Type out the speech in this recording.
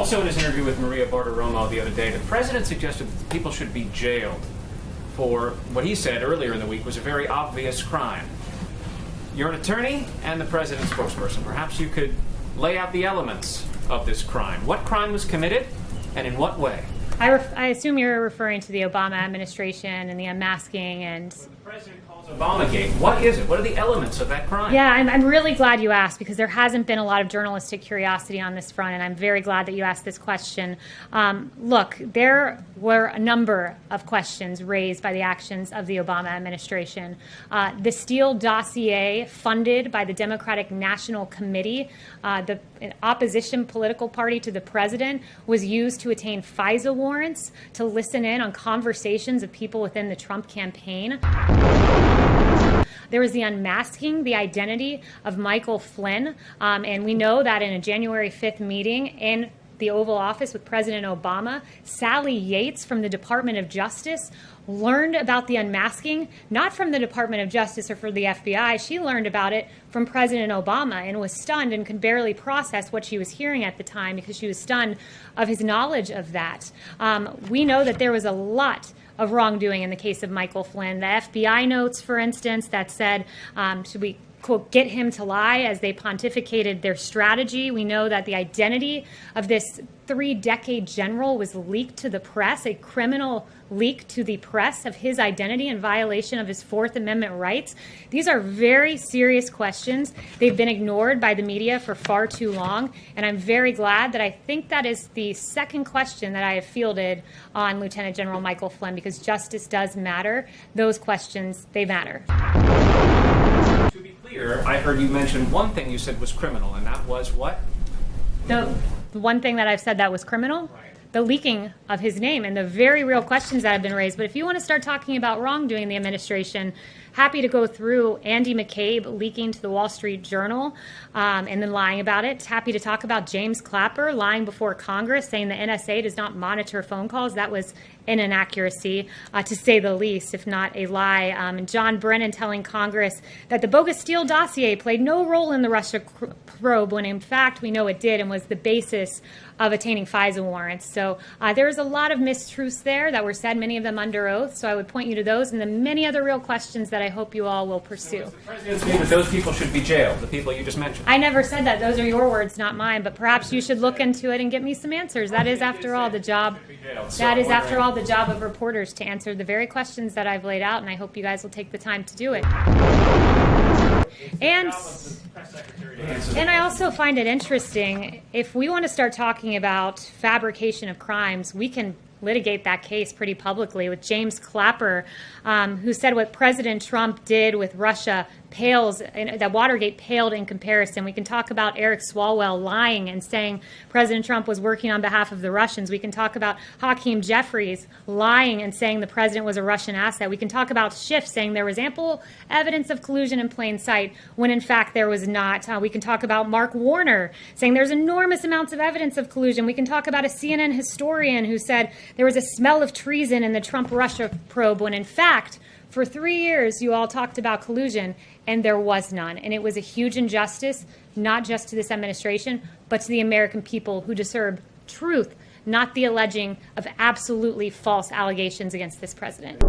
Also, in his interview with Maria Bartiromo the other day, the president suggested that people should be jailed for what he said earlier in the week was a very obvious crime. You're an attorney and the president's spokesperson. Perhaps you could lay out the elements of this crime. What crime was committed, and in what way? I assume you're referring to the Obama administration and the unmasking and... The president calls OBAMAGATE. What is it? What are the elements of that crime? Yeah, I'm really glad you asked, because there hasn't been a lot of journalistic curiosity on this front, and I'm very glad that you asked this question. Look, there were a number of questions raised by the actions of the Obama administration. The Steele dossier, funded by the Democratic National Committee, the opposition political party to the president, was used to attain FISA warrants to listen in on conversations of people within the Trump campaign. There was the unmasking the identity of Michael Flynn, and we know that in a January 5th meeting in the Oval Office with President Obama, Sally Yates from the Department of Justice learned about the unmasking, not from the Department of Justice or from the FBI. She learned about it from President Obama and was stunned and could barely process what she was hearing at the time because she was stunned of his knowledge of that. We know that there was a lot of wrongdoing in the case of Michael Flynn. The FBI notes, for instance, that said, should we, quote, get him to lie as they pontificated their strategy. We know that the identity of this 3-decade general was leaked to the press, a criminal leak to the press of his identity in violation of his Fourth Amendment rights. These are very serious questions. They've been ignored by the media for far too long, and I'm very glad that I think that is the second question that I have fielded on Lieutenant General Michael Flynn, because justice does matter. Those questions, they matter. To be clear, I heard you mention one thing you said was criminal, and that was what? The one thing that I've said that was criminal? Right. The leaking of his name and the very real questions that have been raised. But if you want to start talking about wrongdoing in the administration, happy to go through Andy McCabe leaking to the Wall Street Journal and then lying about it. Happy to talk about James Clapper lying before Congress, saying the NSA does not monitor phone calls. That was an inaccuracy, to say the least, if not a lie. And John Brennan telling Congress that the bogus Steele dossier played no role in the Russia probe, when in fact we know it did and was the basis of attaining FISA warrants. So there's a lot of mistruths there that were said, many of them under oath. So I would point you to those and the many other real questions that I hope you all will pursue. So the president's view that those people should be jailed, the people you just mentioned? I never said that. Those are your words, not mine. But perhaps you should look into it and get me some answers. That is, after all, the job. That is, after all, the job of reporters, to answer the very questions that I've laid out, and I hope you guys will take the time to do it. And I also find it interesting, if we want to start talking about fabrication of crimes, we can litigate that case pretty publicly with James Clapper, who said what President Trump did with Russia pales, that Watergate paled in comparison. We can talk about Eric Swalwell lying and saying President Trump was working on behalf of the Russians. We can talk about Hakeem Jeffries lying and saying the president was a Russian asset. We can talk about Schiff saying there was ample evidence of collusion in plain sight when in fact there was not. We can talk about Mark Warner saying there's enormous amounts of evidence of collusion. We can talk about a CNN historian who said there was a smell of treason in the Trump-Russia probe when in fact for 3 years you all talked about collusion and there was none. And it was a huge injustice, not just to this administration, but to the American people who deserve truth, not the alleging of absolutely false allegations against this president.